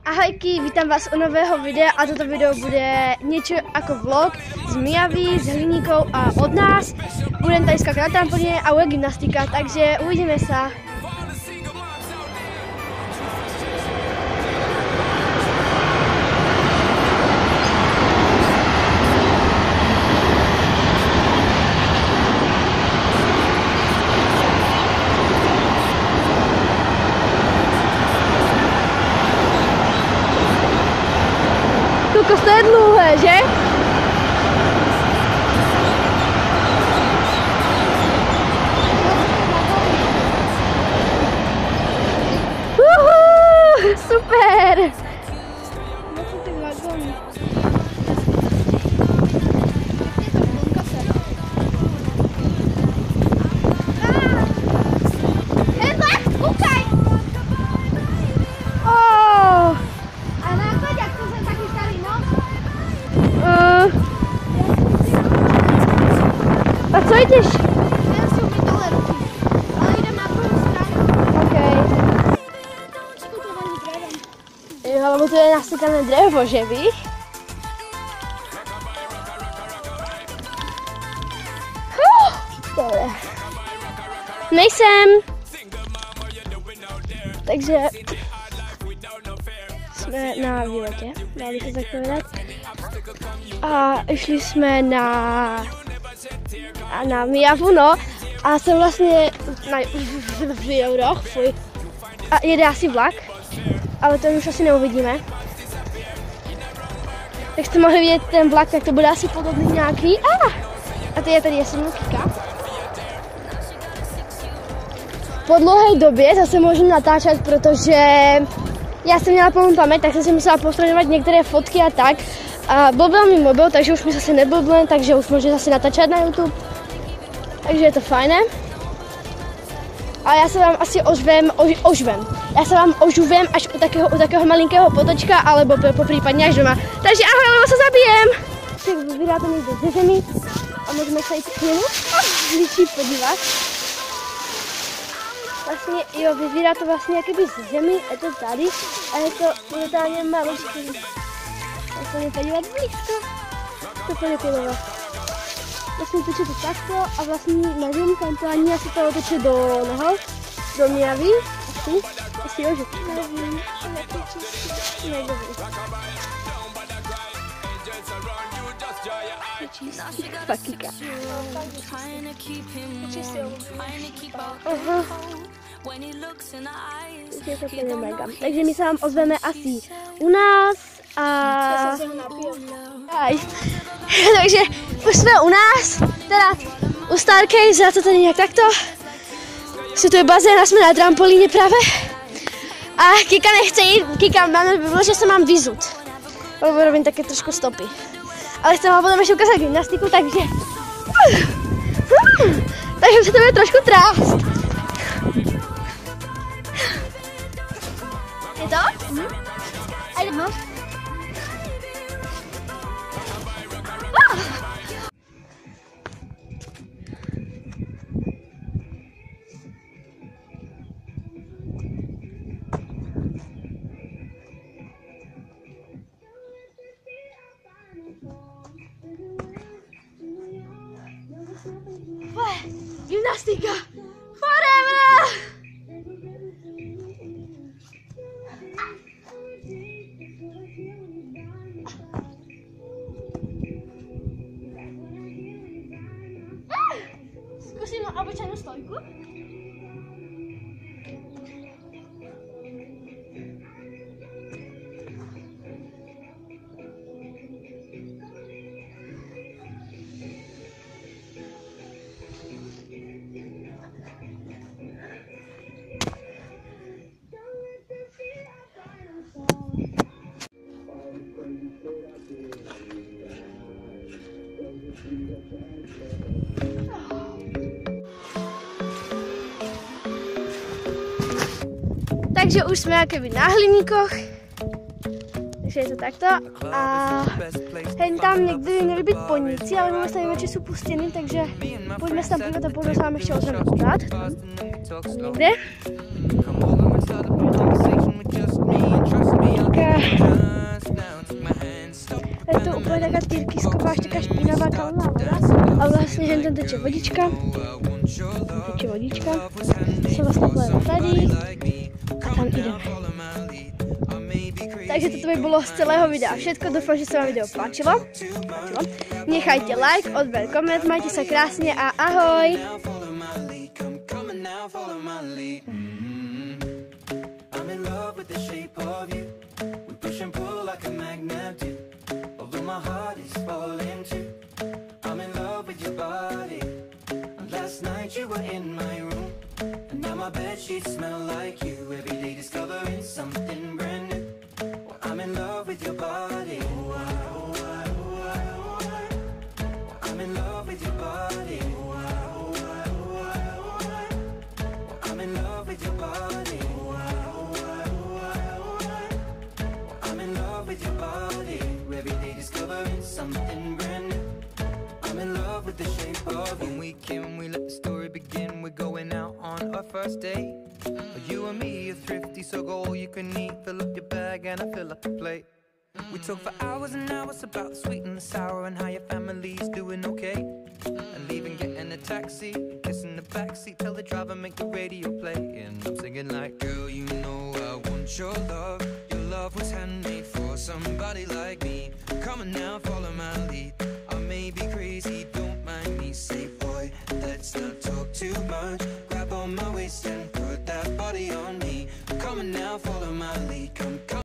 Ahojky, vítám vás u nového videa a toto video bude něco jako vlog z Mijaví, s Hliníkou a od nás. Budeme tady skákat na trampolině a bude gymnastika, takže uvidíme se. To je dlouhé, že? Super! A co jdeš? Já si umím dole ruky, ale jdem na druhou stranu. OK. Skutovaný dřevem. Jo, lebo to je nastekané dřevo, že víš? Dobré. Nejsem. Takže jsme na výletě, dali se zakvědat. A šli jsme na Mijavu, no. A jsem vlastně v Euroch, fuj. A jede asi vlak, ale to už asi neuvidíme. Jak jste mohli vidět ten vlak, tak to bude asi podobný nějaký. A teď je tady jeseníka. Po dlouhé době zase můžu natáčet, protože já jsem měla plnou paměť, tak jsem si musela postraňovat některé fotky a tak. A blbl mi mobil, takže už mi zase neblblem, takže už můžu zase natáčet na YouTube. Takže je to fajné. A já se vám asi Já se vám ožuvím až u takého malinkého potočka, alebo popřípadně až doma. Takže ahoj, lebo se zabijem. Tak vybírá to někde ze zemi a můžeme se jít k němu blížší podívat. Vlastně, jo, vyzírá to vlastně jakoby ze zemi, je to tady a je to totálně maličký. Tak se mě podívat blízko. To úplně pilové. Vlastně teče to takto a vlastně nevím, kam to ani asi to teče do Mijaví. Asi jo, že nevím. Někdo ví. Fakika. Takže my se vám ozveme asi u nás a... Takže už jsme u nás, teda u Starkej, za to tady nějak takto. Si tu je bazén a jsme na trampolíně právě. A Kika nechce jít, Kika máme bylo, že se mám vyzut. Lebo robím také trošku stopy. Ale chcem vám potom ještě ukázat gymnastiku, takže... Takže se to bude trošku trást. Je to? A jdeme. Gymnastika! Forever! Zkusím obyčejnou stojku. Takže už jsme jakoby na Hliníkoch. Takže je to takto. A hen tam někdy by měli být podnici, ale my se nevíme, či jsou pustěny, takže pojďme se tam podívat a půjdu se vám ještě ozveme akorát. Někde. Je to úplně taká tyrkysková, až taká špinavá kalená voda. A vlastně jen teče vodička. Teče vodička. Se vlastně plejeme tady. A tam ideme. Takže toto by bolo z celého videa všetko. Dúfam, že sa vám video páčilo. Nechajte like, odber, koment, majte sa krásne a ahoj! I'm in love with the shape of you. We push and pull like a magnet do. Although my heart is falling too. I'm in love with your body. Last night you were in my room, and now my bedsheets smell like you. Every day discovering something brand new. Well, I'm in love with your body. I'm in love with your body. I'm in love with your body. I'm in love with your body. Every day discovering something brand new. I'm in love with the shape of you. When we came, we let the story begin. We're going out on our first date. You and me are thrifty, so go all you can eat. Fill up your bag and I fill up the plate. We talk for hours and hours about the sweet and the sour and how your family's doing okay. And leaving, getting a taxi, kissing the backseat, tell the driver make the radio play. And I'm singing like, girl, you know I want your love. Your love was handmade for somebody like me. Come on now, follow my lead.